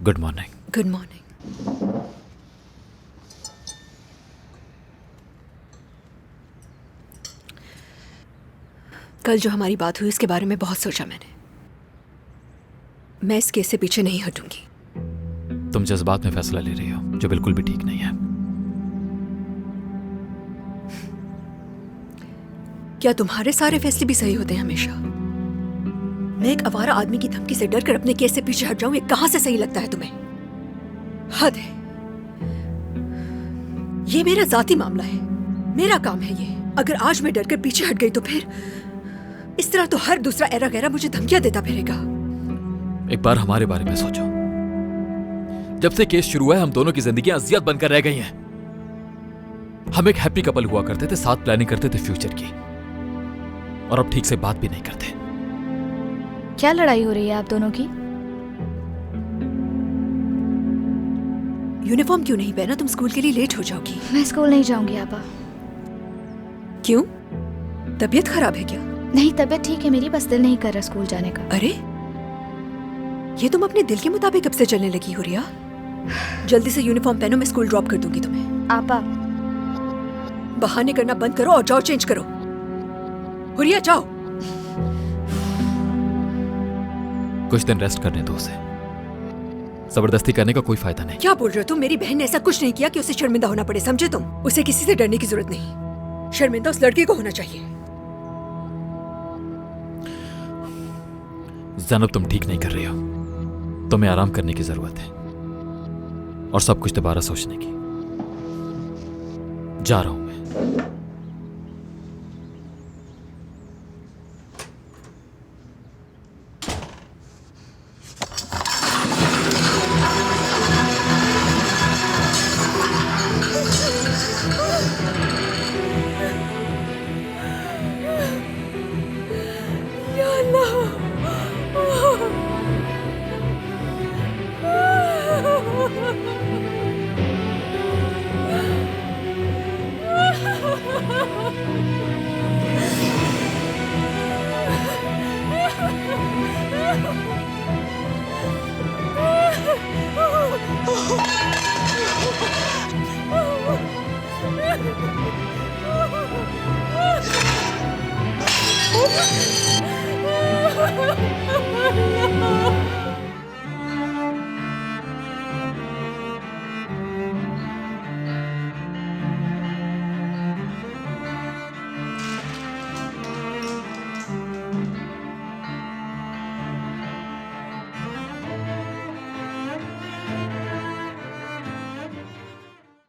Good morning. Good morning. कल जो हमारी बात हुई उसके बारे में बहुत सोचा मैंने। मैं इस केस से पीछे नहीं हटूंगी। तुम जज्बात में फैसला ले रही हो जो बिल्कुल भी ठीक नहीं है। क्या तुम्हारे सारे फैसले भी सही होते हैं हमेशा? मैं एक आवारा आदमी की धमकी से डर कर अपने केस से पीछे हट जाऊं, ये कहां से सही लगता है तुम्हें? हद है। ये मेरा जाती मामला है, मेरा काम है ये। अगर आज मैं डर कर पीछे हट गई तो फिर इस तरह तो हर दूसरा एरा गैरा मुझे धमकियां देता फिरेगा। एक बार हमारे बारे में सोचो। जब से केस शुरू हुआ है हम दोनों की जिंदगियां अजियत बनकर रह गई हैं। हम एक हैप्पी कपल हुआ करते थे, साथ प्लानिंग करते थे फ्यूचर की, और अब ठीक से बात भी नहीं करते। क्या लड़ाई हो रही है आप दोनों की? यूनिफॉर्म क्यों नहीं पहना? तुम स्कूल के लिए लेट हो जाओगी। मैं स्कूल नहीं जाऊंगी आपा। क्यों? तबीयत खराब है क्या? नहीं, तबीयत ठीक है मेरी, बस दिल नहीं कर रहा स्कूल जाने का। अरे ये तुम अपने दिल के मुताबिक कब से चलने लगी हो रिया? जल्दी से यूनिफॉर्म पहनो, मैं स्कूल ड्रॉप कर दूंगी तुम्हें। आपा बहाने करना बंद करो और जाओ चेंज करो। हुरिया जाओ। कुछ दिन रेस्ट करने दो उसे। जबरदस्ती करने का कोई फायदा नहीं। क्या बोल रहे हो तुम? मेरी बहन ने ऐसा कुछ नहीं किया कि उसे शर्मिंदा होना पड़े, समझे तुम? उसे किसी से डरने की जरूरत नहीं। शर्मिंदा उस लड़की को होना चाहिए। ज़ैनब तुम ठीक नहीं कर रही हो। तुम्हें आराम करने की जरूरत है और सब कुछ दोबारा सोचने की। जा रहा हूं मैं।